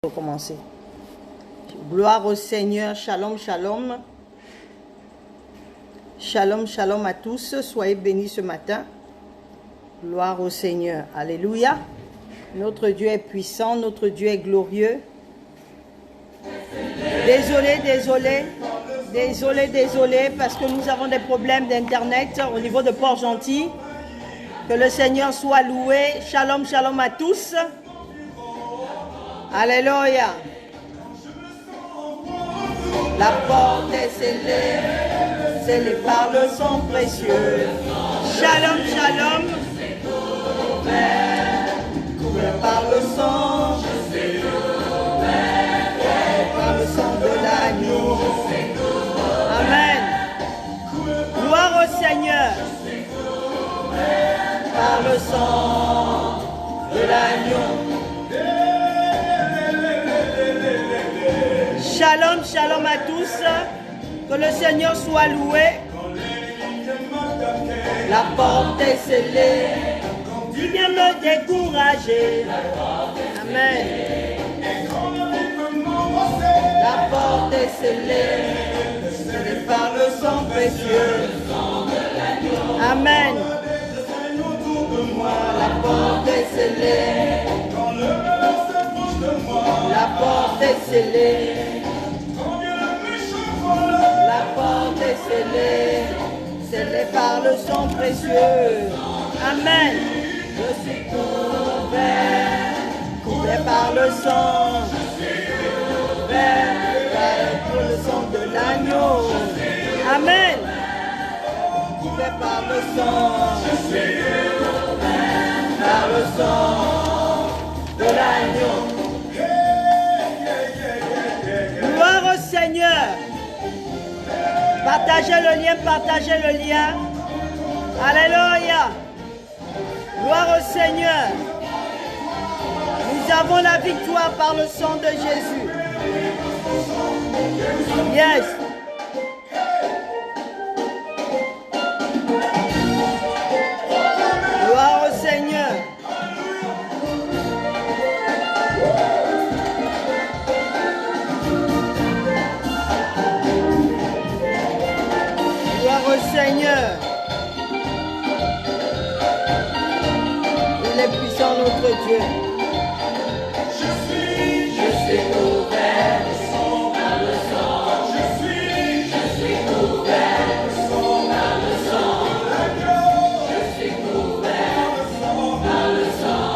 Recommencer. Gloire au Seigneur, shalom, shalom. Shalom, shalom à tous, soyez bénis ce matin. Gloire au Seigneur, alléluia. Notre Dieu est puissant, notre Dieu est glorieux. Désolé, parce que nous avons des problèmes d'internet au niveau de Port-Gentil. Que le Seigneur soit loué. Shalom, shalom à tous. Alléluia. La porte est scellée par le sang précieux. Shalom, shalom. Couvert par le sang. Par le sang de l'agneau. Amen. Gloire au Seigneur. Par le sang de l'agneau. Shalom, shalom à tous. Que le Seigneur soit loué. La porte est scellée. Tu viens me décourager. Amen. La porte est scellée par le sang précieux. Amen. La porte est scellée. La porte est scellée. La porte est scellée par le sang précieux. Amen. Je suis couvert par le sang. Couvert par le sang de l'agneau. Amen. Couvert par le sang. Par le sang de l'agneau. Gloire au Seigneur. Partagez le lien. Alléluia. Gloire au Seigneur. Nous avons la victoire par le sang de Jésus. Yes. Gloire au Seigneur. Seigneur, il est puissant notre Dieu. Je suis couvert par le sang. Je suis couvert par le sang. Je suis couvert par le sang.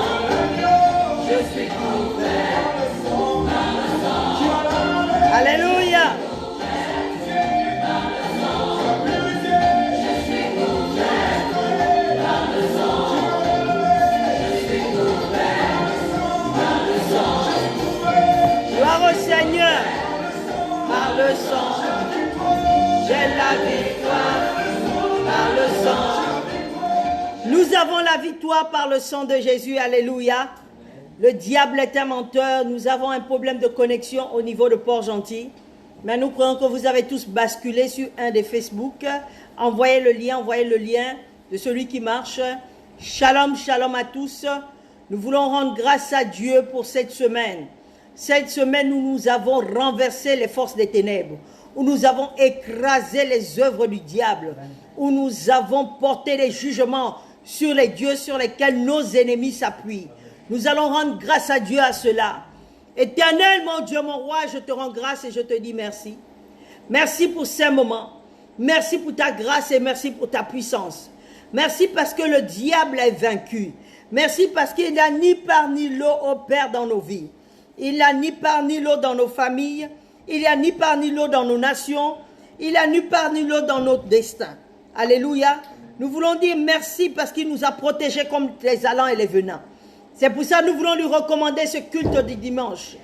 Je suis couvert par le sang. Alléluia. Seigneur, par le sang, j'ai la victoire par le sang. Nous avons la victoire par le sang de Jésus, alléluia. Le diable est un menteur, nous avons un problème de connexion au niveau de Port-Gentil. Mais nous croyons que vous avez tous basculé sur un des Facebook. Envoyez le lien de celui qui marche. Shalom, shalom à tous. Nous voulons rendre grâce à Dieu pour cette semaine. Cette semaine où nous avons renversé les forces des ténèbres, où nous avons écrasé les œuvres du diable, où nous avons porté les jugements sur les dieux sur lesquels nos ennemis s'appuient. Nous allons rendre grâce à Dieu à cela. Éternel, mon Dieu, mon roi, je te rends grâce et je te dis merci. Merci pour ces moments. Merci pour ta grâce et merci pour ta puissance. Merci parce que le diable est vaincu. Merci parce qu'il n'y a ni part ni lot au Père dans nos vies. Il n'y a ni part ni lot dans nos familles. Il n'y a ni part ni lot dans nos nations. Il n'y a ni part ni lot dans notre destin. Alléluia. Nous voulons dire merci parce qu'il nous a protégés comme les allants et les venants. C'est pour ça que nous voulons lui recommander ce culte du dimanche.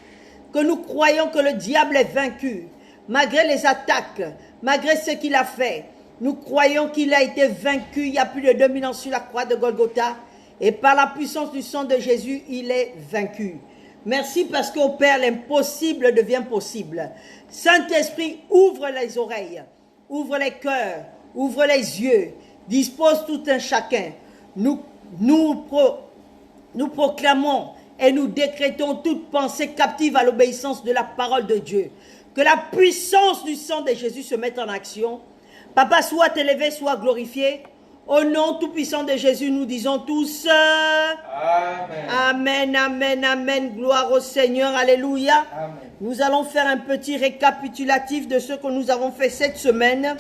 Que nous croyons que le diable est vaincu. Malgré les attaques, malgré ce qu'il a fait. Nous croyons qu'il a été vaincu il y a plus de 2000 ans sur la croix de Golgotha. Et par la puissance du sang de Jésus, il est vaincu. Merci parce qu'au Père, l'impossible devient possible. Saint-Esprit, ouvre les oreilles, ouvre les cœurs, ouvre les yeux, dispose tout un chacun. Nous proclamons et nous décrétons toute pensée captive à l'obéissance de la parole de Dieu. Que la puissance du sang de Jésus se mette en action. Papa, soit élevé, soit glorifié. Au nom tout-puissant de Jésus, nous disons tous Amen. Amen, amen, amen. Gloire au Seigneur. Alléluia. Amen. Nous allons faire un petit récapitulatif de ce que nous avons fait cette semaine.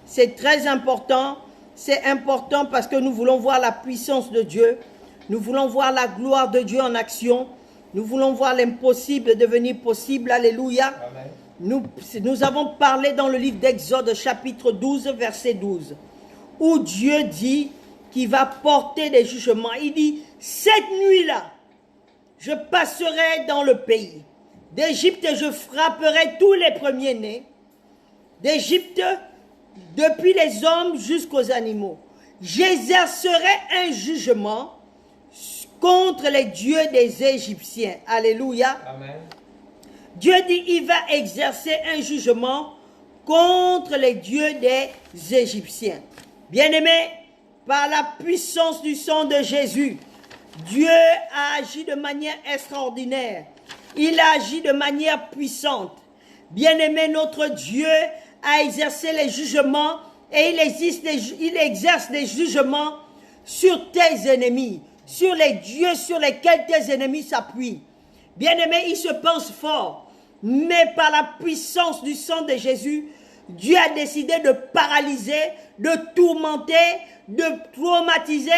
C'est très important. C'est important parce que nous voulons voir la puissance de Dieu. Nous voulons voir la gloire de Dieu en action. Nous voulons voir l'impossible devenir possible. Alléluia. Amen. Nous avons parlé dans le livre d'Exode, chapitre 12, verset 12. Où Dieu dit qu'il va porter des jugements. Il dit, cette nuit-là, je passerai dans le pays d'Égypte et je frapperai tous les premiers-nés d'Égypte, depuis les hommes jusqu'aux animaux. J'exercerai un jugement contre les dieux des Égyptiens. Alléluia. Amen. Dieu dit, il va exercer un jugement contre les dieux des Égyptiens. Bien-aimés, par la puissance du sang de Jésus, Dieu a agi de manière extraordinaire. Il a agi de manière puissante. Bien-aimé, notre Dieu a exercé les jugements et il exerce des jugements sur tes ennemis, sur les dieux sur lesquels tes ennemis s'appuient. Bien-aimé, il se pense fort, mais par la puissance du sang de Jésus, Dieu a décidé de paralyser, de tourmenter, de traumatiser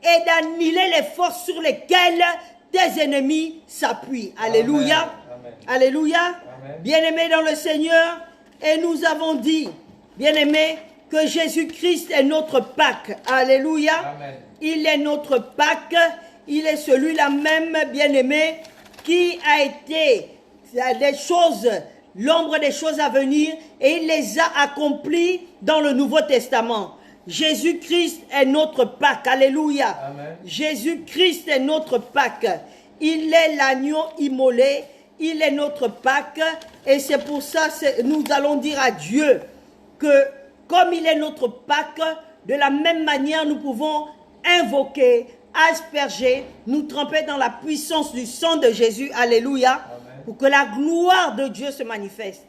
et d'annihiler les forces sur lesquelles tes ennemis s'appuient. Alléluia. Amen. Alléluia. Bien-aimés dans le Seigneur, et nous avons dit, bien-aimés, que Jésus-Christ est notre Pâques. Alléluia. Amen. Il est notre Pâques. Il est celui-là même, bien-aimé, qui a été des choses, l'ombre des choses à venir, et il les a accomplies dans le Nouveau Testament. Jésus-Christ est notre Pâques. Alléluia. Amen. Jésus-Christ est notre Pâques. Il est l'agneau immolé. Il est notre Pâques. Et c'est pour ça que nous allons dire à Dieu que comme il est notre Pâques, de la même manière nous pouvons invoquer, asperger, nous tremper dans la puissance du sang de Jésus. Alléluia. Amen. Pour que la gloire de Dieu se manifeste.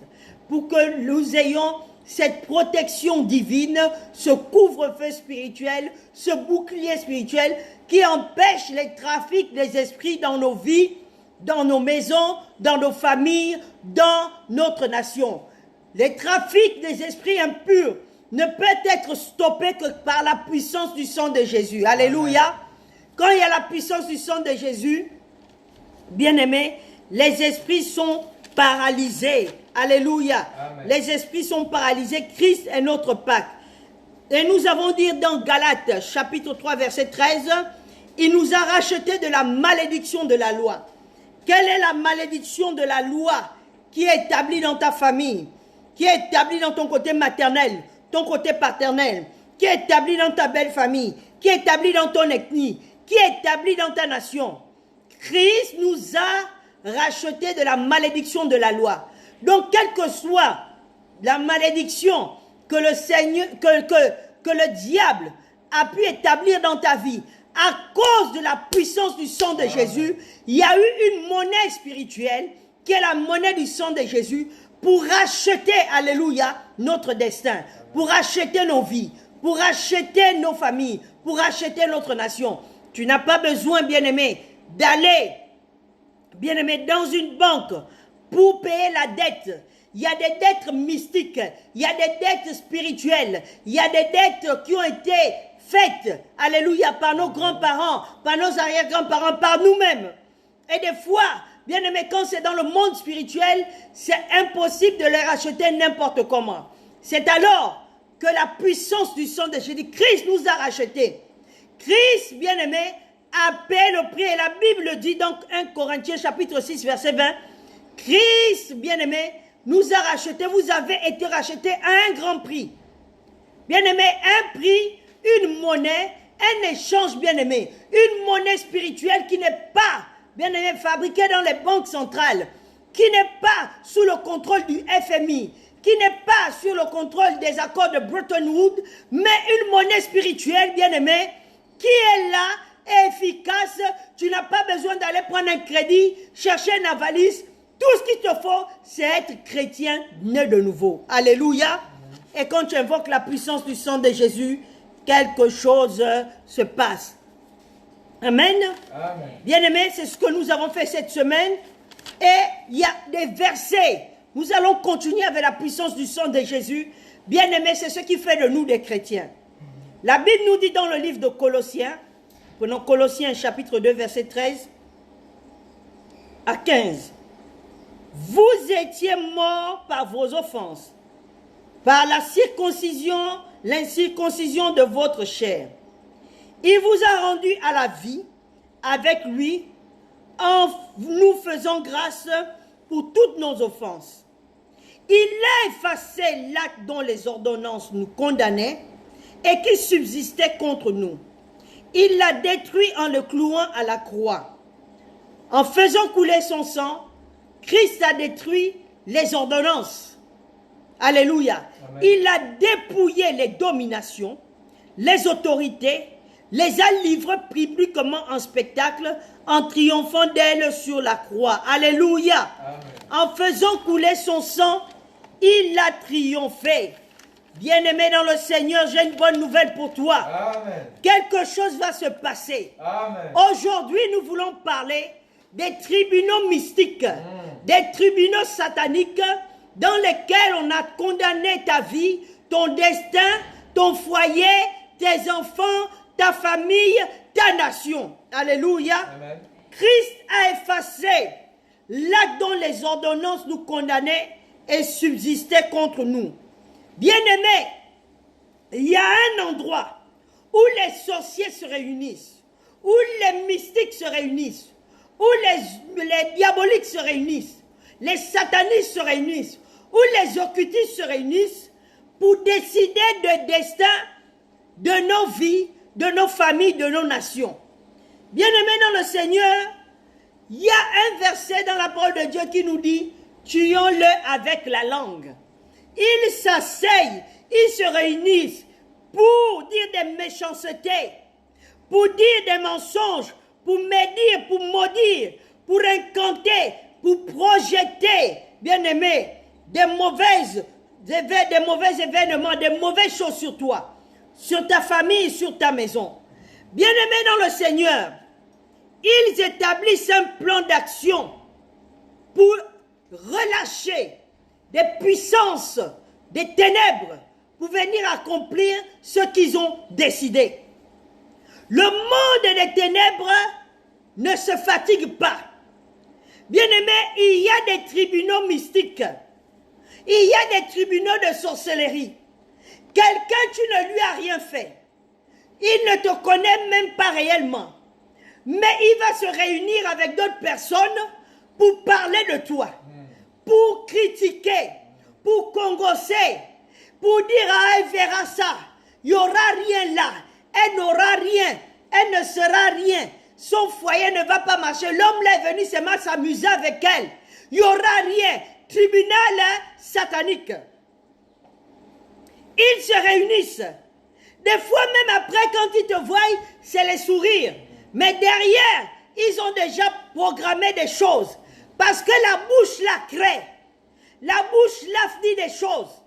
Pour que nous ayons cette protection divine, ce couvre-feu spirituel, ce bouclier spirituel qui empêche les trafics des esprits dans nos vies, dans nos maisons, dans nos familles, dans notre nation. Les trafics des esprits impurs ne peuvent être stoppés que par la puissance du sang de Jésus. Alléluia. Quand il y a la puissance du sang de Jésus, bien-aimés, les esprits sont paralysés. Alléluia. Amen. Les esprits sont paralysés. Christ est notre Pâques. Et nous avons dit dans Galates, chapitre 3, verset 13, il nous a rachetés de la malédiction de la loi. Quelle est la malédiction de la loi qui est établie dans ta famille, qui est établie dans ton côté maternel, ton côté paternel, qui est établie dans ta belle famille, qui est établie dans ton ethnie, qui est établie dans ta nation? Christ nous a rachetés de la malédiction de la loi. Donc, quelle que soit la malédiction que le Seigneur, que le diable a pu établir dans ta vie, à cause de la puissance du sang de Jésus, il y a eu une monnaie spirituelle qui est la monnaie du sang de Jésus pour racheter, alléluia, notre destin, pour racheter nos vies, pour racheter nos familles, pour racheter notre nation. Tu n'as pas besoin, bien-aimé, d'aller, bien-aimé, dans une banque pour payer la dette. Il y a des dettes mystiques, il y a des dettes spirituelles, il y a des dettes qui ont été faites, alléluia, par nos grands-parents, par nos arrière-grands-parents, par nous-mêmes. Et des fois, bien aimé, quand c'est dans le monde spirituel, c'est impossible de les racheter n'importe comment. C'est alors que la puissance du sang de Jésus, Christ nous a rachetés. Christ, bien aimé, a payé le prix. Et la Bible dit donc 1 Corinthiens chapitre 6, verset 20, Christ, bien aimé, nous a rachetés. Vous avez été rachetés à un grand prix. Bien aimé, un prix, une monnaie, un échange, bien aimé, une monnaie spirituelle qui n'est pas, bien aimé, fabriquée dans les banques centrales, qui n'est pas sous le contrôle du FMI, qui n'est pas sous le contrôle des accords de Bretton Woods, mais une monnaie spirituelle, bien aimé, qui est là est efficace. Tu n'as pas besoin d'aller prendre un crédit, chercher un avalise. Tout ce qu'il te faut, c'est être chrétien né de nouveau. Alléluia. Et quand tu invoques la puissance du sang de Jésus, quelque chose se passe. Amen. Amen. Bien-aimés, c'est ce que nous avons fait cette semaine. Et il y a des versets. Nous allons continuer avec la puissance du sang de Jésus. Bien-aimés, c'est ce qui fait de nous des chrétiens. La Bible nous dit dans le livre de Colossiens, prenons Colossiens chapitre 2, verset 13 à 15. Vous étiez morts par vos offenses, par l'incirconcision de votre chair. Il vous a rendu à la vie avec lui en nous faisant grâce pour toutes nos offenses. Il a effacé l'acte dont les ordonnances nous condamnaient et qui subsistait contre nous. Il l'a détruit en le clouant à la croix. En faisant couler son sang, Christ a détruit les ordonnances. Alléluia. Amen. Il a dépouillé les dominations, les autorités, les a livrées publiquement en spectacle en triomphant d'elles sur la croix. Alléluia. Amen. En faisant couler son sang, il a triomphé. Bien-aimé dans le Seigneur, j'ai une bonne nouvelle pour toi. Amen. Quelque chose va se passer. Amen. Aujourd'hui, nous voulons parler des tribunaux mystiques, des tribunaux sataniques dans lesquels on a condamné ta vie, ton destin, ton foyer, tes enfants, ta famille, ta nation. Alléluia. Amen. Christ a effacé l'acte dont les ordonnances nous condamnaient et subsistaient contre nous. Bien-aimés, il y a un endroit où les sorciers se réunissent, où les mystiques se réunissent, où les diaboliques se réunissent, les satanistes se réunissent, où les occultistes se réunissent pour décider de destin de nos vies, de nos familles, de nos nations. Bien-aimés dans le Seigneur, il y a un verset dans la parole de Dieu qui nous dit « Tuons-le avec la langue ». Ils s'asseyent, ils se réunissent pour dire des méchancetés, pour dire des mensonges, pour médire, pour maudire, pour incanter, pour projeter, bien-aimés, des mauvais événements, des mauvaises choses sur toi, sur ta famille, sur ta maison. Bien-aimés dans le Seigneur, ils établissent un plan d'action pour relâcher des puissances, des ténèbres, pour venir accomplir ce qu'ils ont décidé. Le monde des ténèbres ne se fatigue pas. Bien-aimés, il y a des tribunaux mystiques. Il y a des tribunaux de sorcellerie. Quelqu'un, tu ne lui as rien fait. Il ne te connaît même pas réellement. Mais il va se réunir avec d'autres personnes pour parler de toi, pour critiquer, pour congosser, pour dire « Ah, elle verra ça, il n'y aura rien là, elle n'aura rien, elle ne sera rien, son foyer ne va pas marcher, l'homme là est venu seulement s'amuser avec elle, il n'y aura rien. » Tribunal satanique. Ils se réunissent. Des fois même après, quand ils te voient, c'est les sourires. Mais derrière, ils ont déjà programmé des choses. Parce que la bouche la crée. La bouche la dit des choses.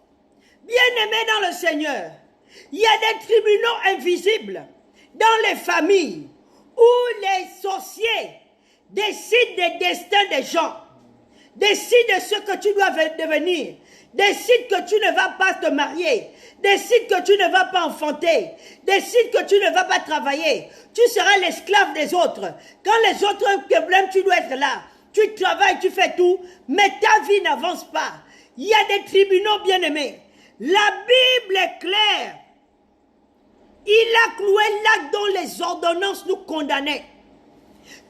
Bien-aimés dans le Seigneur, il y a des tribunaux invisibles dans les familles où les sorciers décident des destins des gens, décident de ce que tu dois devenir, décident que tu ne vas pas te marier, décident que tu ne vas pas enfanter, décident que tu ne vas pas travailler, tu seras l'esclave des autres. Quand les autres ont un problème, tu dois être là. Tu travailles, tu fais tout, mais ta vie n'avance pas. Il y a des tribunaux bien-aimés. La Bible est claire. Il a cloué l'acte dont les ordonnances nous condamnaient.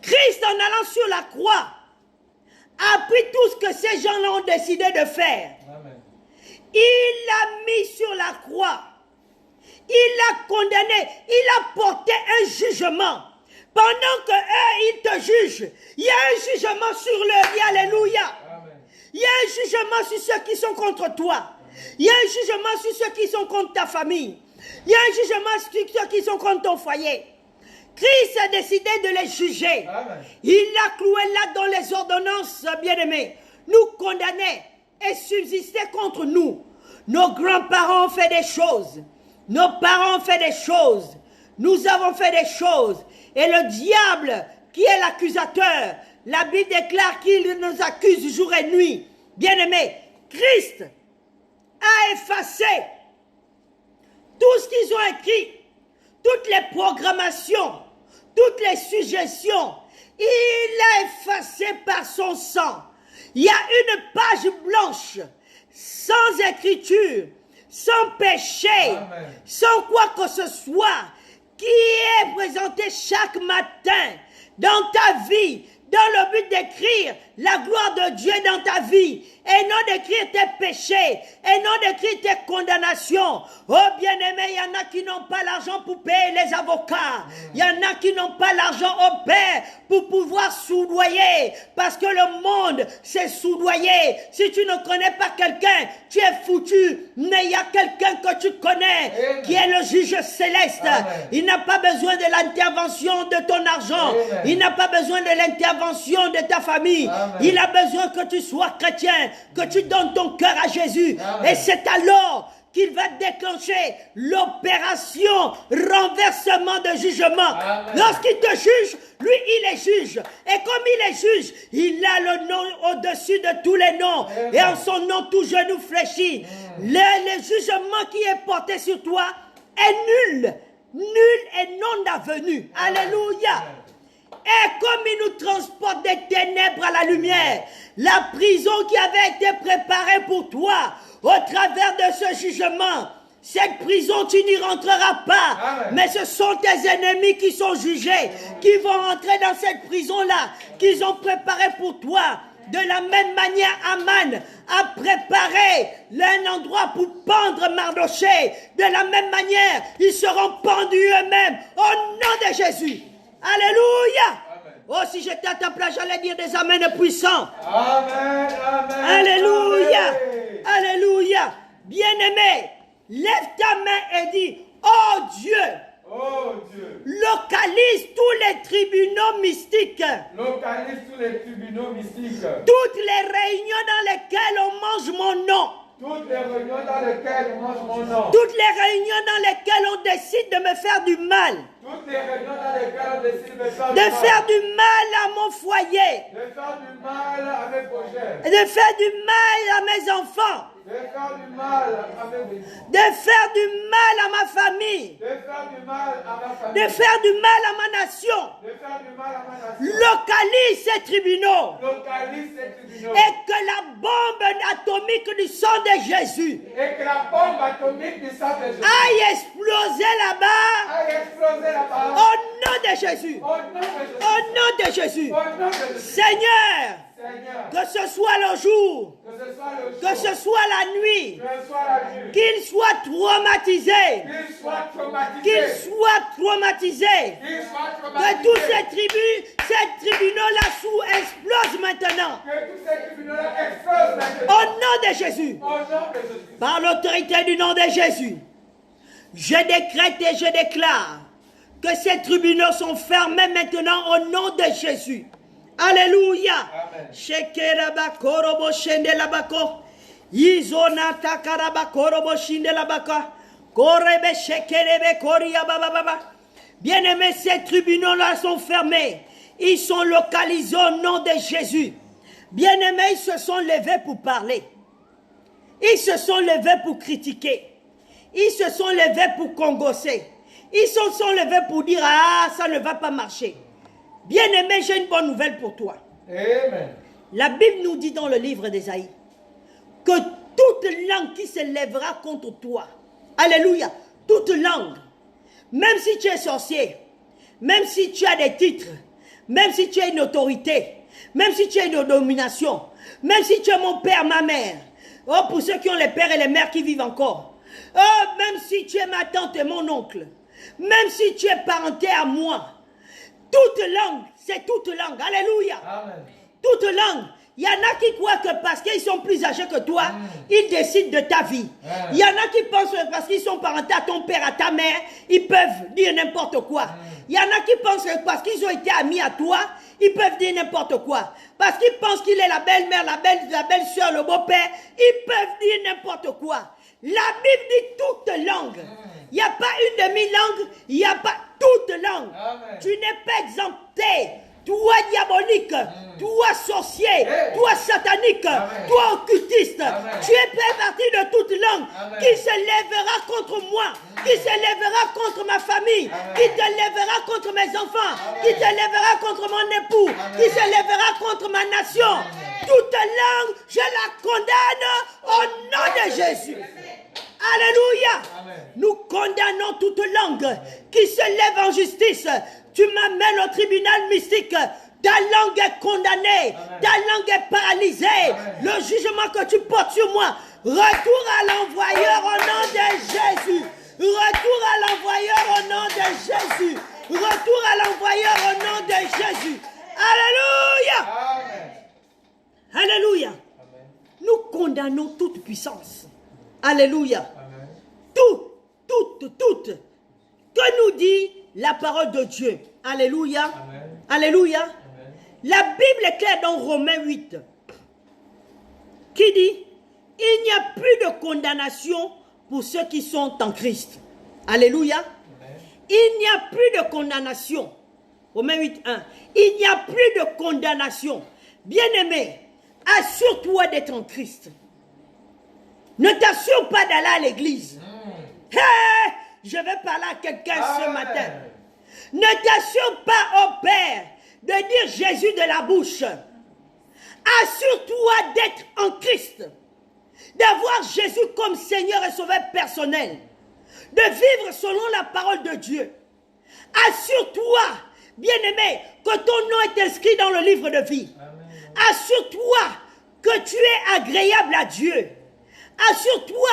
Christ, en allant sur la croix, a pris tout ce que ces gens-là ont décidé de faire. Amen. Il l'a mis sur la croix. Il l'a condamné. Il a porté un jugement. Pendant que eux, ils te jugent, il y a un jugement sur leur vie. Alléluia. Amen. Il y a un jugement sur ceux qui sont contre toi. Il y a un jugement sur ceux qui sont contre ta famille. Il y a un jugement sur ceux qui sont contre ton foyer. Christ a décidé de les juger. Amen. Il l'a cloué là dans les ordonnances, bien-aimés. Nous condamner et subsister contre nous. Nos grands-parents ont fait des choses. Nos parents ont fait des choses. Nous avons fait des choses. Et le diable, qui est l'accusateur, la Bible déclare qu'il nous accuse jour et nuit. Bien-aimés, Christ a effacé tout ce qu'ils ont écrit, toutes les programmations, toutes les suggestions. Il a effacé par son sang. Il y a une page blanche, sans écriture, sans péché, Amen. sans quoi que ce soit, qui est présenté chaque matin dans ta vie, dans le but d'écrire la gloire de Dieu dans ta vie, et non d'écrire tes péchés, et non d'écrire tes condamnations. Oh bien-aimé, il y en a qui n'ont pas l'argent pour payer les avocats. Il y en a qui n'ont pas l'argent au Père pour pouvoir soudoyer, parce que le monde s'est soudoyé. Si tu ne connais pas quelqu'un, tu es foutu. Mais il y a quelqu'un que tu connais, Amen. qui est le juge céleste. Amen. Il n'a pas besoin de l'intervention de ton argent. Amen. Il n'a pas besoin de l'intervention de ta famille. Amen. Il a besoin que tu sois chrétien, que tu donnes ton cœur à Jésus. Amen. Et c'est alors qu'il va déclencher l'opération renversement de jugement. Amen. Lorsqu'il te juge, lui, il est juge. Et comme il est juge, il a le nom au-dessus de tous les noms. Amen. Et en son nom, tout genou fléchit. Le jugement qui est porté sur toi est nul. Nul et non avenu. Alléluia. Et comme il nous transporte des ténèbres à la lumière, la prison qui avait été préparée pour toi au travers de ce jugement, cette prison tu n'y rentreras pas. Amen. Mais ce sont tes ennemis qui sont jugés, qui vont entrer dans cette prison-là, qu'ils ont préparée pour toi. De la même manière, Aman a préparé un endroit pour pendre Mardoché. De la même manière, ils seront pendus eux-mêmes au nom de Jésus. Alléluia. Amen. Oh, si j'étais à ta place, j'allais dire des amens puissants. Amen. Amen. Alléluia. Amen. Alléluia. Bien-aimé, lève ta main et dis, oh Dieu, Oh Dieu, localise tous les tribunaux mystiques, localise tous les tribunaux mystiques, toutes les réunions dans lesquelles on mange mon nom, toutes les réunions dans lesquelles on mange mon nom, toutes les réunions dans lesquelles on décide de me faire du mal, toutes les réunions dans lesquelles on décide de faire de faire du mal à mon foyer, de faire du mal à mes projets, de faire du mal à mes enfants, de faire du mal à mes de faire du mal à ma famille, de faire du mal à ma famille, de faire du mal à ma nation. de faire du mal à ma nation, Localise ces tribunaux localise ces tribunaux, et que la bombe atomique du sang de Jésus et que la bombe atomique du sang de Jésus aille exploser là-bas aille exploser là-bas, au nom de Jésus. au nom de Jésus, Au nom de Jésus. au nom de Jésus. Seigneur, Seigneur, que ce soit le jour, que ce soit le jour, que ce soit la nuit, que ce soit la nuit, qu'il soit traumatisé, qu'il soit traumatisé, qu'il soit traumatisé, qu'il soit que traumatisé, tous ces tribunaux-là explosent maintenant. que tous ces tribunaux-là explosent maintenant. Au nom de Jésus, Au nom de Jésus. par l'autorité du nom de Jésus, je décrète et je déclare que ces tribunaux sont fermés maintenant au nom de Jésus. Alléluia. Amen. Shekeraba korobo shende labako. Izonata karaba korobo shinde labaka. Korebe shekerebe koria baba. Bien-aimés, ces tribunaux-là sont fermés. Ils sont localisés au nom de Jésus. Bien-aimés, ils se sont levés pour parler. Ils se sont levés pour critiquer. Ils se sont levés pour congosser. Ils se sont levés pour dire, ah, ça ne va pas marcher. Bien-aimé, j'ai une bonne nouvelle pour toi. Amen. La Bible nous dit dans le livre d'Ésaïe que toute langue qui se lèvera contre toi, alléluia, toute langue, même si tu es sorcier, même si tu as des titres, même si tu as une autorité, même si tu as une domination, même si tu es mon père, ma mère, oh, pour ceux qui ont les pères et les mères qui vivent encore, oh, même si tu es ma tante et mon oncle, même si tu es parenté à moi, toute langue, c'est toute langue, alléluia, Amen. toute langue Il y en a qui croient que parce qu'ils sont plus âgés que toi, ils décident de ta vie. Il y en a qui pensent que parce qu'ils sont parentés à ton père, à ta mère, ils peuvent dire n'importe quoi. Il y en a qui pensent que parce qu'ils ont été amis à toi, ils peuvent dire n'importe quoi. Parce qu'ils pensent qu'il est la belle-mère, la belle-soeur, le beau-père, ils peuvent dire n'importe quoi. La Bible dit toute langue. Il n'y a pas une demi-langue, il n'y a pas toute langue. Amen. Tu n'es pas exempté. Toi diabolique, toi sorcier, toi satanique, toi occultiste, tu es fait partie de toute langue qui se lèvera contre moi, qui se lèvera contre ma famille, qui te lèvera contre mes enfants, qui te lèvera contre mon époux, qui se lèvera contre ma nation. Toute langue, je la condamne au nom de Jésus. Alléluia. Nous condamnons toute langue qui se lève en justice. Tu m'amènes au tribunal mystique. Ta langue est condamnée. Ta langue est paralysée. Le jugement que tu portes sur moi. Retour à l'envoyeur au nom de Jésus. Retour à l'envoyeur au nom de Jésus. Retour à l'envoyeur au nom de Jésus. Alléluia. Amen. Alléluia. Amen. Nous condamnons toute puissance. Alléluia. Amen. Toute. Que nous dit la parole de Dieu? Alléluia. Amen. Alléluia. Amen. La Bible est claire dans Romains 8 qui dit il n'y a plus de condamnation pour ceux qui sont en Christ. Alléluia. Amen. Il n'y a plus de condamnation. Romains 8, 1. Il n'y a plus de condamnation. Bien-aimé, assure-toi d'être en Christ. Ne t'assure pas d'aller à l'église. Hey, je vais parler à quelqu'un ce matin. Ne t'assure pas au Père de dire Jésus de la bouche. Assure-toi d'être en Christ. D'avoir Jésus comme Seigneur et Sauveur personnel. De vivre selon la parole de Dieu. Assure-toi, bien-aimé, que ton nom est inscrit dans le livre de vie. Assure-toi que tu es agréable à Dieu. Assure-toi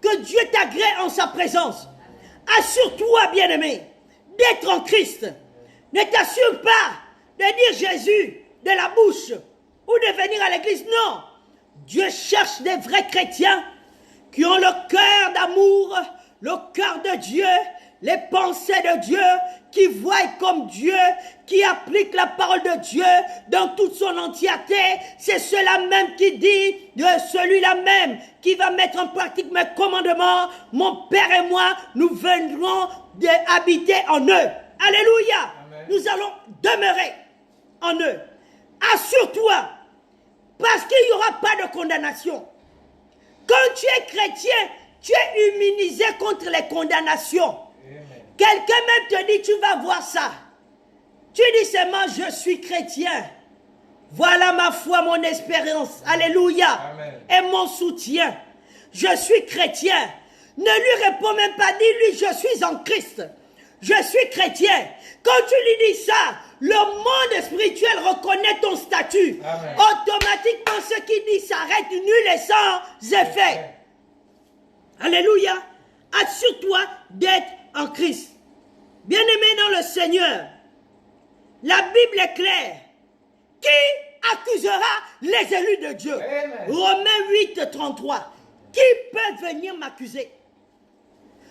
que Dieu t'agrée en sa présence. Assure-toi, bien-aimé, d'être en Christ. Ne t'assure pas de dire Jésus de la bouche ou de venir à l'église. Non. Dieu cherche des vrais chrétiens qui ont le cœur d'amour, le cœur de Dieu, les pensées de Dieu, qui voient comme Dieu, qui appliquent la parole de Dieu dans toute son entièreté. C'est cela même qui dit, de celui-là même qui va mettre en pratique mes commandements. Mon Père et moi, nous viendrons habiter en eux. Alléluia. Amen. Nous allons demeurer en eux. Assure-toi, parce qu'il n'y aura pas de condamnation. Quand tu es chrétien, tu es immunisé contre les condamnations. Quelqu'un même te dit, tu vas voir ça. Tu dis seulement, je suis chrétien. Voilà ma foi, mon espérance. Alléluia. Amen. Et mon soutien. Je suis chrétien. Ne lui réponds même pas, dis-lui, je suis en Christ. Je suis chrétien. Quand tu lui dis ça, le monde spirituel reconnaît ton statut. Amen. Automatiquement, ce qui dit s'arrête nul et sans effet. Alléluia. Assure-toi d'être en Christ. Bien-aimé dans le Seigneur, la Bible est claire. Qui accusera les élus de Dieu? Amen. Romains 8, 33. Qui peut venir m'accuser?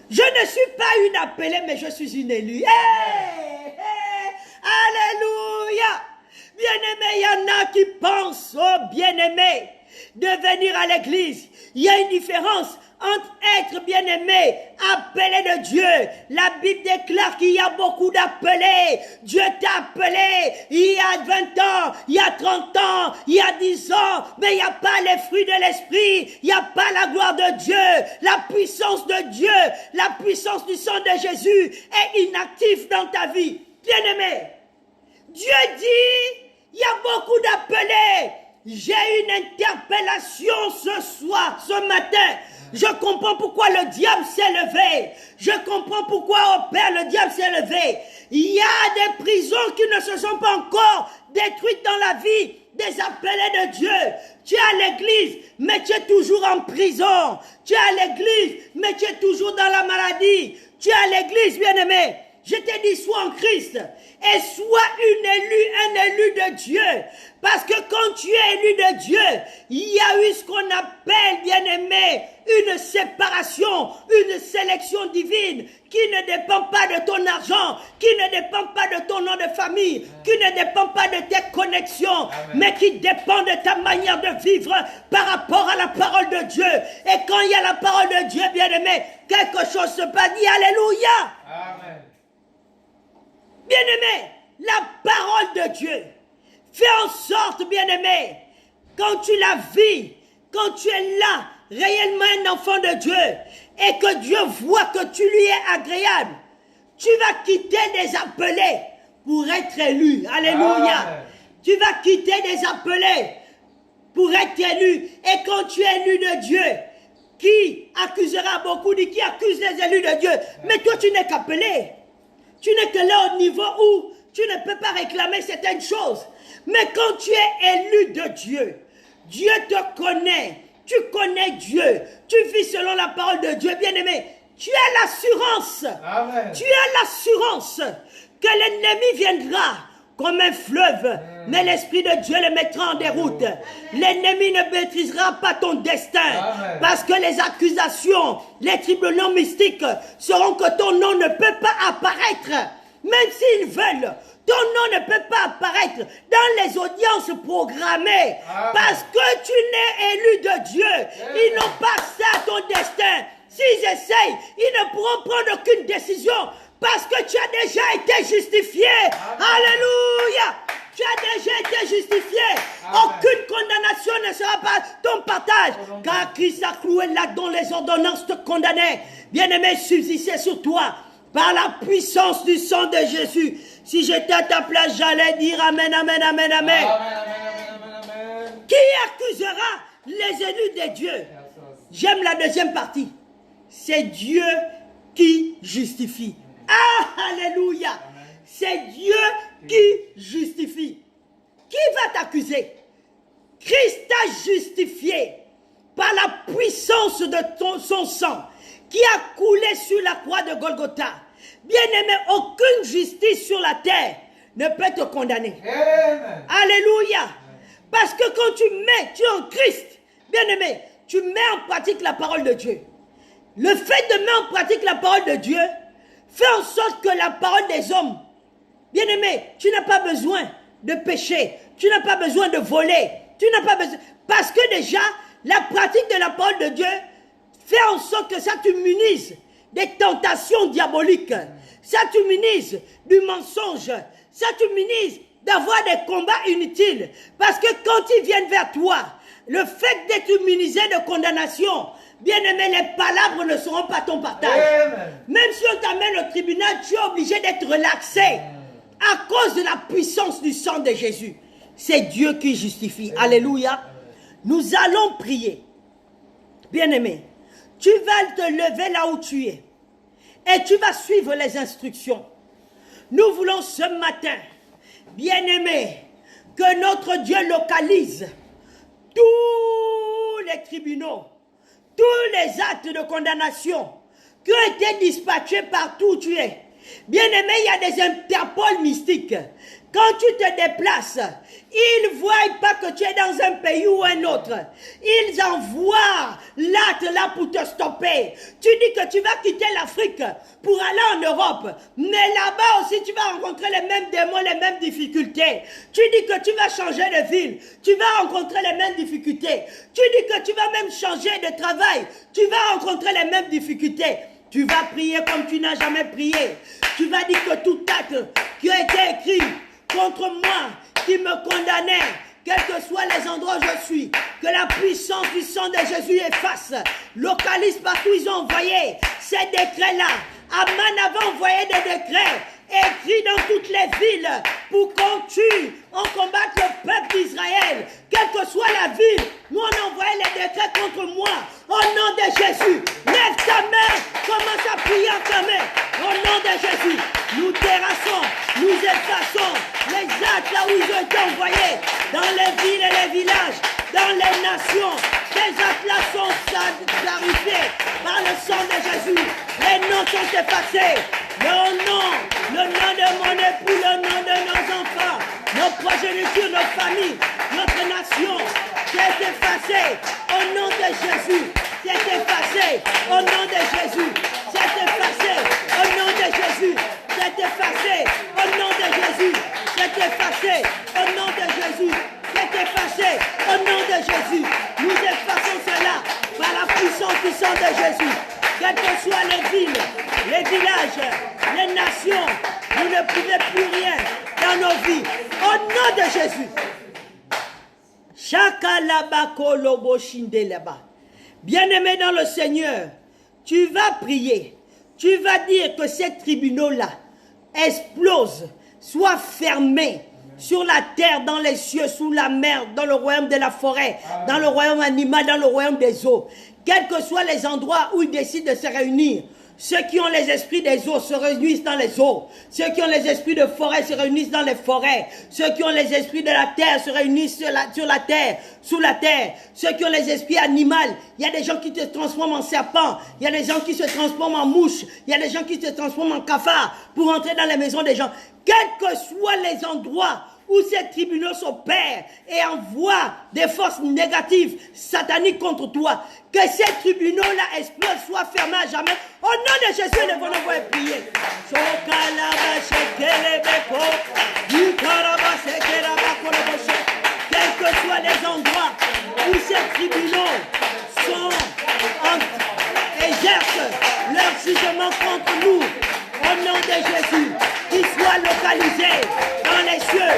Je ne suis pas une appelée, mais je suis une élue. Hey, hey, alléluia. Bien-aimé, il y en a qui pensent, oh bien-aimé, de venir à l'église. Il y a une différence entre être bien-aimé, appelé de Dieu. La Bible déclare qu'il y a beaucoup d'appelés. Dieu t'a appelé il y a 20 ans, il y a 30 ans, il y a 10 ans, mais il n'y a pas les fruits de l'esprit, il n'y a pas la gloire de Dieu, la puissance de Dieu, la puissance du sang de Jésus est inactive dans ta vie. Bien-aimé, Dieu dit, il y a beaucoup d'appelés. J'ai une interpellation ce soir, ce matin. Je comprends pourquoi le diable s'est levé. Je comprends pourquoi, au Père, le diable s'est levé. Il y a des prisons qui ne se sont pas encore détruites dans la vie des appelés de Dieu. Tu es à l'église, mais tu es toujours en prison. Tu es à l'église, mais tu es toujours dans la maladie. Tu es à l'église, bien-aimé. Je t'ai dit, sois en Christ et sois un élu de Dieu. Parce que quand tu es élu de Dieu, il y a eu ce qu'on appelle, bien-aimé, une séparation, une sélection divine qui ne dépend pas de ton argent, qui ne dépend pas de ton nom de famille, qui ne dépend pas de tes connexions, mais qui dépend de ta manière de vivre par rapport à la parole de Dieu. Et quand il y a la parole de Dieu, bien-aimé, quelque chose se passe. Dis Alléluia. Amen. Bien-aimé, la parole de Dieu fait en sorte, bien-aimé, quand tu la vis, quand tu es là, réellement un enfant de Dieu, et que Dieu voit que tu lui es agréable, tu vas quitter des appelés pour être élu. Alléluia. Amen. Tu vas quitter des appelés pour être élu. Et quand tu es élu de Dieu, qui accusera beaucoup, dit qui accuse les élus de Dieu. Mais toi, tu n'es qu'appelé. Tu n'es que là au niveau où tu ne peux pas réclamer certaines choses. Mais quand tu es élu de Dieu, Dieu te connaît. Tu connais Dieu. Tu vis selon la parole de Dieu. Bien-aimé, tu as l'assurance. Amen. Tu as l'assurance que l'ennemi viendra comme un fleuve. Mais l'Esprit de Dieu le mettra en déroute. L'ennemi ne maîtrisera pas ton destin. Amen. Parce que les accusations, les tribunaux mystiques seront que ton nom ne peut pas apparaître. Même s'ils veulent, ton nom ne peut pas apparaître dans les audiences programmées. Amen. Parce que tu n'es élu de Dieu. Ils n'ont pas accès à ton destin. S'ils essayent, ils ne pourront prendre aucune décision. Parce que tu as déjà été justifié. Amen. Alléluia. Tu as déjà été justifié. Amen. Aucune condamnation ne sera pas ton partage. Car Christ a cloué là dont les ordonnances te condamnaient. Bien-aimé, subsistait sur toi par la puissance du sang de Jésus. Si j'étais à ta place, j'allais dire Amen, Amen, Amen, Amen. Amen, amen, amen. Qui accusera les élus de Dieu? J'aime la deuxième partie. C'est Dieu qui justifie. Ah, alléluia. C'est Dieu qui justifie. Qui va t'accuser? Christ t'a justifié par la puissance de son sang qui a coulé sur la croix de Golgotha. Bien-aimé, aucune justice sur la terre ne peut te condamner. Amen. Alléluia. Parce que quand tu es en Christ, bien-aimé, tu mets en pratique la parole de Dieu. Le fait de mettre en pratique la parole de Dieu fait en sorte que la parole des hommes, bien-aimé, tu n'as pas besoin de pécher, tu n'as pas besoin de voler, tu n'as pas besoin, parce que déjà, la pratique de la parole de Dieu fait en sorte que ça t'immunise des tentations diaboliques, ça t'immunise du mensonge, ça t'immunise d'avoir des combats inutiles, parce que quand ils viennent vers toi, le fait d'être immunisé de condamnation, bien-aimé, les palabres ne seront pas ton partage. Amen. Même si on t'amène au tribunal, tu es obligé d'être relaxé à cause de la puissance du sang de Jésus. C'est Dieu qui justifie. Alléluia. Nous allons prier. Bien-aimé, tu vas te lever là où tu es et tu vas suivre les instructions. Nous voulons ce matin, bien-aimé, que notre Dieu localise tous les tribunaux, tous les actes de condamnation qui ont été dispatchés partout où tu es. Bien-aimé, il y a des interpôles mystiques. Quand tu te déplaces, ils ne voient pas que tu es dans un pays ou un autre. Ils envoient l'acte là pour te stopper. Tu dis que tu vas quitter l'Afrique pour aller en Europe. Mais là-bas aussi, tu vas rencontrer les mêmes démons, les mêmes difficultés. Tu dis que tu vas changer de ville. Tu vas rencontrer les mêmes difficultés. Tu dis que tu vas même changer de travail. Tu vas rencontrer les mêmes difficultés. Tu vas prier comme tu n'as jamais prié. Tu vas dire que tout acte qui a été écrit contre moi, qui me condamnait, quels que soient les endroits où je suis, que la puissance du sang de Jésus efface. Localise partout, ils ont envoyé ces décrets-là. Aman avait envoyé des décrets écrits dans toutes les villes pour qu'on tue, on combatte le peuple d'Israël. Quelle que soit la ville, nous on a envoyé les décrets contre moi. Au nom de Jésus, lève ta main, commence à prier en ta main. Au nom de Jésus, nous terrassons, nous effaçons les actes là où ils ont été envoyés, dans les villes et les villages, dans les nations. Ces actes-là sont clarifiés par le sang de Jésus. Les noms sont effacés. Mais au nom Jésus, c'est effacé. Au nom de Jésus, c'est effacé. Au nom de Jésus, c'est effacé. Au nom de Jésus, c'est effacé. Au nom de Jésus, c'est effacé. Au nom de Jésus, nous effaçons cela par la puissance du sang de Jésus. Quelles que soient les villes, les villages, les nations, vous ne pouvez plus rien dans nos vies. Au nom de Jésus. Bien-aimé dans le Seigneur, tu vas prier. Tu vas dire que ces tribunaux-là explosent, soient fermés sur la terre, dans les cieux, sous la mer, dans le royaume de la forêt, dans le royaume animal, dans le royaume des eaux. Quels que soient les endroits où ils décident de se réunir, ceux qui ont les esprits des eaux se réunissent dans les eaux. Ceux qui ont les esprits de forêt se réunissent dans les forêts. Ceux qui ont les esprits de la terre se réunissent sur la terre, sous la terre. Ceux qui ont les esprits animaux, il y a des gens qui se transforment en serpents. Il y a des gens qui se transforment en mouches. Il y a des gens qui se transforment en cafards pour entrer dans les maisons des gens. Quels que soient les endroits où ces tribunaux s'opèrent et envoient des forces négatives, sataniques contre toi, que ces tribunaux-là explosent, soient fermés à jamais. Au nom de Jésus, nous allons prier. Quels que soient les endroits où ces tribunaux exercent leur jugement contre nous, au nom de Jésus, qu'ils soient localisés dans les cieux,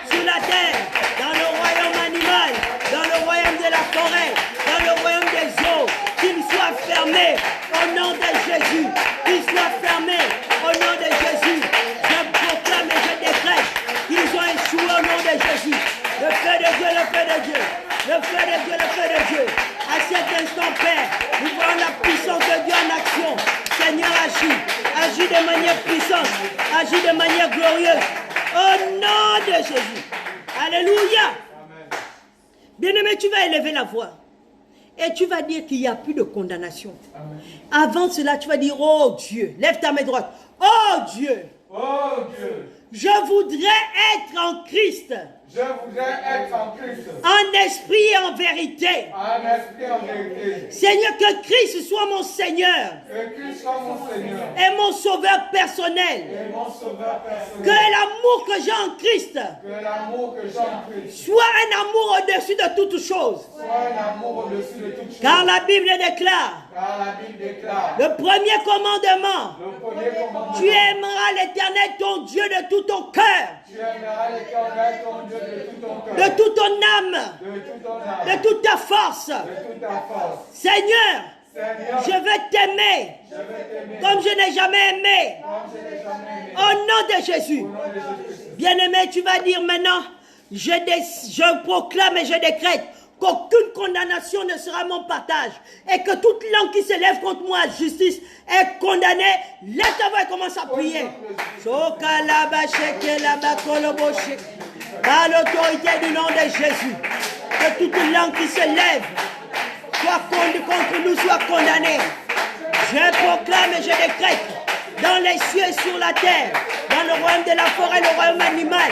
sur la terre, dans le royaume animal, dans le royaume de la forêt, dans le royaume des eaux, qu'ils soient fermés au nom de Jésus, qu'ils soient fermés au nom de Jésus. Je proclame et je décrète qu'ils ont échoué au nom de Jésus. Le feu de Dieu, le feu de Dieu, le feu de Dieu, le feu de Dieu. À cet instant, Père, nous voyons la puissance de Dieu en action. Seigneur, agis de manière puissante, agis de manière glorieuse. Au nom de Jésus. Alléluia. Bien-aimé, tu vas élever la voix. Et tu vas dire qu'il n'y a plus de condamnation. Amen. Avant cela, tu vas dire, oh Dieu, lève ta main droite. Oh Dieu. Oh Dieu. Je voudrais être en Christ. Je voudrais être en Christ. En esprit et en vérité. En esprit et en vérité. Seigneur, que Christ soit mon Seigneur. Que Christ soit mon Seigneur. Et mon sauveur personnel. Et mon sauveur personnel. Que l'amour que j'ai en Christ. Que l'amour que j'ai en Christ. Soit un amour au-dessus de toutes choses. Soit un amour au-dessus de toutes choses. Car la Bible déclare. Car la Bible déclare. Le premier commandement. Le premier commandement. Tu aimeras l'Éternel ton Dieu de tout ton cœur. Tu aimeras l'Éternel ton Dieu de tout ton cœur. De toute ton âme. De toute ton âme. De toute ta force. De toute ta force. Seigneur. Seigneur, je veux t'aimer comme je n'ai jamais aimé. Au nom de Jésus. Bien-aimé, tu vas dire maintenant, je proclame et je décrète qu'aucune condamnation ne sera mon partage et que toute langue qui s'élève contre moi à justice est condamnée. Lève ta voix et commence à prier. Par l'autorité du nom de Jésus, que toute langue qui se lève soit contre nous soit condamnée. Je proclame et je décrète dans les cieux et sur la terre, dans le royaume de la forêt, le royaume animal,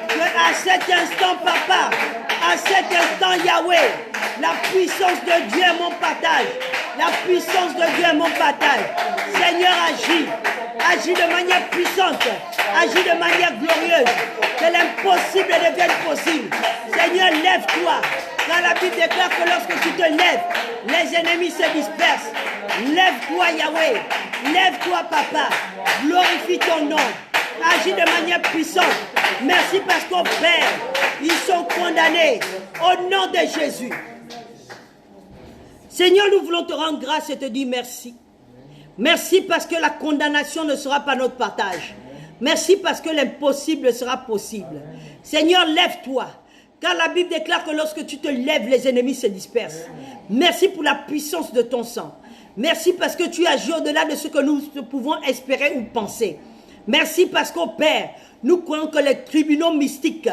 que à cet instant, Papa, à cet instant, Yahweh, la puissance de Dieu est mon partage. La puissance de Dieu est mon partage. Seigneur, agis. Agis de manière puissante. Agis de manière glorieuse. Que l'impossible devienne possible. Seigneur, lève-toi. Car la Bible déclare que lorsque tu te lèves, les ennemis se dispersent. Lève-toi, Yahweh. Lève-toi, Papa. Glorifie ton nom. Agis de manière puissante. Merci parce qu'au Père, ils sont condamnés au nom de Jésus. Seigneur, nous voulons te rendre grâce et te dire merci. Merci parce que la condamnation ne sera pas notre partage. Merci parce que l'impossible sera possible. Seigneur, lève-toi. Car la Bible déclare que lorsque tu te lèves, les ennemis se dispersent. Merci pour la puissance de ton sang. Merci parce que tu agis au-delà de ce que nous pouvons espérer ou penser. Merci parce qu'au Père, nous croyons que les tribunaux mystiques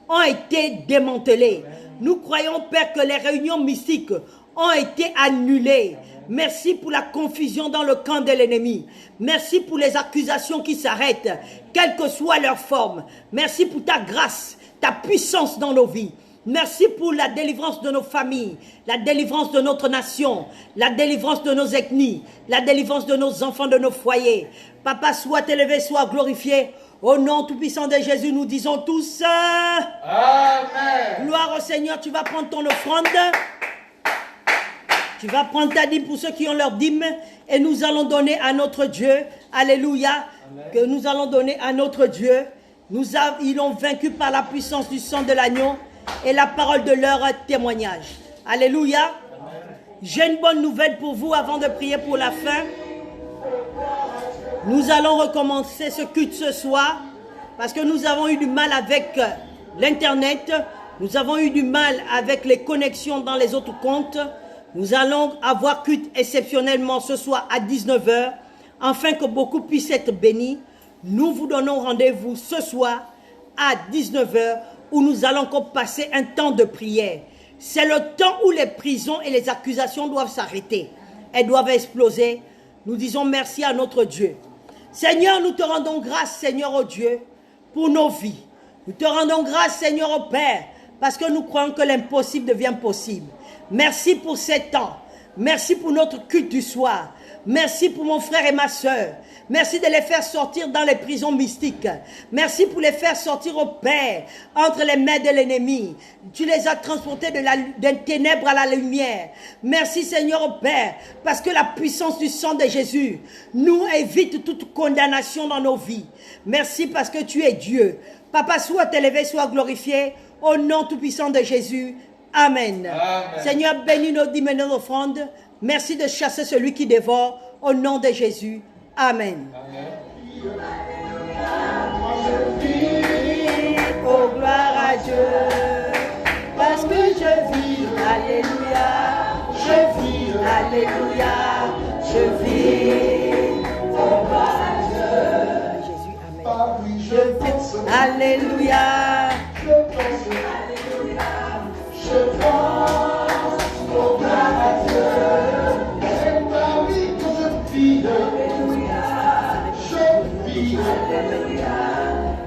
ont été démantelés. Nous croyons, Père, que les réunions mystiques ont été annulées. Merci pour la confusion dans le camp de l'ennemi. Merci pour les accusations qui s'arrêtent, quelle que soit leur forme. Merci pour ta grâce, ta puissance dans nos vies. Merci pour la délivrance de nos familles, la délivrance de notre nation, la délivrance de nos ethnies, la délivrance de nos enfants, de nos foyers. Papa, sois élevé, sois glorifié. Au nom tout-puissant de Jésus, nous disons tous Amen. gloire au Seigneur. Tu vas prendre ton offrande. Tu vas prendre ta dîme pour ceux qui ont leur dîme. Et nous allons donner à notre Dieu. Alléluia. Amen. Que nous allons donner à notre Dieu. Ils l'ont vaincu par la puissance du sang de l'agneau et la parole de leur témoignage. Alléluia. Amen. J'ai une bonne nouvelle pour vous avant de prier pour la fin. Nous allons recommencer ce culte ce soir parce que nous avons eu du mal avec l'Internet. Nous avons eu du mal avec les connexions dans les autres comptes. Nous allons avoir culte exceptionnellement ce soir à 19 h afin que beaucoup puissent être bénis. Nous vous donnons rendez-vous ce soir à 19 h où nous allons encore passer un temps de prière. C'est le temps où les prisons et les accusations doivent s'arrêter. Elles doivent exploser. Nous disons merci à notre Dieu. Seigneur, nous te rendons grâce, Seigneur, oh Dieu, pour nos vies. Nous te rendons grâce, Seigneur, oh Père, parce que nous croyons que l'impossible devient possible. Merci pour ces temps. Merci pour notre culte du soir. Merci pour mon frère et ma soeur. Merci de les faire sortir dans les prisons mystiques. Merci pour les faire sortir au Père, entre les mains de l'ennemi. Tu les as transportés des ténèbres à la lumière. Merci Seigneur au Père, parce que la puissance du sang de Jésus nous évite toute condamnation dans nos vies. Merci parce que tu es Dieu. Papa, sois élevé, sois glorifié, au nom tout-puissant de Jésus. Amen. Amen. Seigneur, bénis nos dîmes et nos offrandes. Merci de chasser celui qui dévore. Au nom de Jésus. Amen. Amen. Oh, gloire à Dieu. Parce que je vis. Alléluia. Je vis. Alléluia. Je vis. Oh, gloire à Dieu. Jésus. Amen. Je vis. Alléluia. Je pense au gloire à Dieu. C'est ma vie que je vis. Je vis.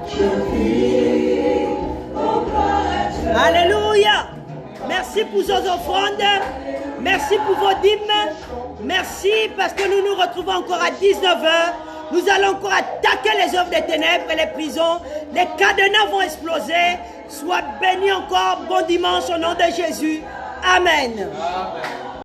Je vis au gloire à Dieu. Alléluia. Merci pour vos offrandes. Merci pour vos dîmes. Merci parce que nous nous retrouvons encore à 19 h. Nous allons encore attaquer les œuvres des ténèbres et les prisons. Les cadenas vont exploser. Sois béni encore. Bon dimanche au nom de Jésus. Amen. Amen.